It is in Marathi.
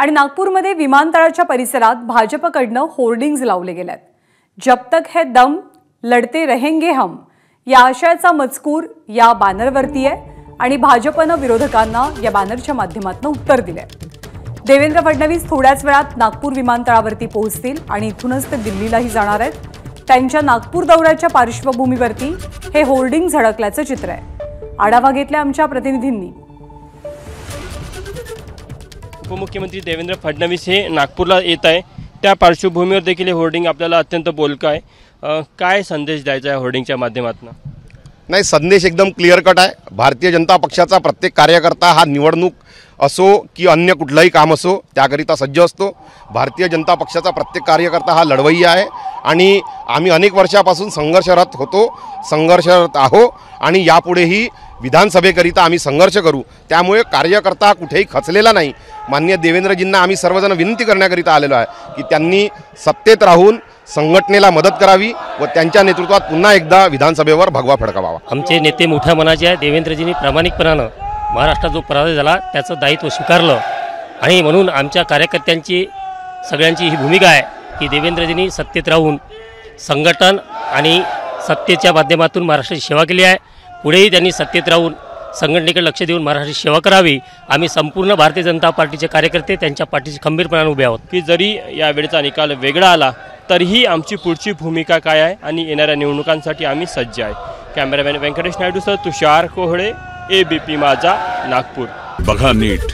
आणि नागपूरमध्ये विमानतळाच्या परिसरात भाजपकडनं होर्डिंग्ज लावले गेलेत। जब तक है दम लढते रहेंगे हम या आशयाचा मजकूर या बॅनरवरती आहे आणि भाजपनं विरोधकांना या बॅनरच्या माध्यमातून उत्तर दिले। देवेंद्र फडणवीस थोड्याच वेळात नागपूर विमानतळावरती पोहोचतील आणि इथूनच ते दिल्लीलाही जाणार आहेत। त्यांच्या नागपूर दौऱ्याच्या पार्श्वभूमीवरती हे होर्डिंग झळकल्याचं चित्र आहे। आढावा घेतला आमच्या प्रतिनिधींनी। उपमुख्यमंत्री देवेंद्र फडणवीस हे नागपूरला येत आहे, त्या पार्श्वभूमीवर देखील हे होर्डिंग आपल्याला अत्यंत बोलकं आहे। काय संदेश द्यायचा आहे होर्डिंगच्या माध्यमातून? नाही, संदेश एकदम क्लिअर कट आहे। भारतीय जनता पक्षाचा प्रत्येक कार्यकर्ता हा निवडणूक असो की अन्य कुठलंही काम असो त्याकरिता सज्ज असतो। भारतीय जनता पक्षाचा प्रत्येक कार्यकर्ता हा लढवय्या आहे आणि आम्ही अनेक वर्षापासून संघर्षरत होतो, संघर्षरत आहो आणि यापुढेही विधानसभेकरिता आम्ही संघर्ष करू। त्यामुळे कार्यकर्ता कुठेही खचलेला नाही। माननीय देवेंद्रजींना आम्ही सर्वजण विनंती करण्याकरिता आलेलो आहे की त्यांनी सत्तेत राहून संघटनेला मदत करावी व त्यांच्या नेतृत्वात पुन्हा एकदा विधानसभेवर भगवा फडकावा। आमचे नेते मोठ्या मनाचे आहे। देवेंद्रजींनी प्रामाणिकपणानं महाराष्ट्रात जो पराजय झाला त्याचं दायित्व स्वीकारलं आणि म्हणून आमच्या कार्यकर्त्यांची सगळ्यांची ही भूमिका आहे की देवेंद्रजींनी सत्तेत राहून संघटन आणि सत्तेच्या माध्यमातून महाराष्ट्राची सेवा केली आहे। पुढेही त्यांनी सत्तेत राहून संघटनेकडे लक्ष देऊन महाराष्ट्राची सेवा करावी। आम्ही संपूर्ण भारतीय जनता पार्टीचे कार्यकर्ते त्यांच्या पाठीशी खंबीरपणाने उभे आहोत की जरी या वेळेचा निकाल वेगळा आला तरीही आमची पुढची भूमिका काय आहे आणि येणाऱ्या निवडणुकांसाठी आम्ही सज्ज आहे। कॅमेरामॅन व्यंकटेश नायडूसह तुषार कोहळे, ABP माझा, नागपूर। बघा नीट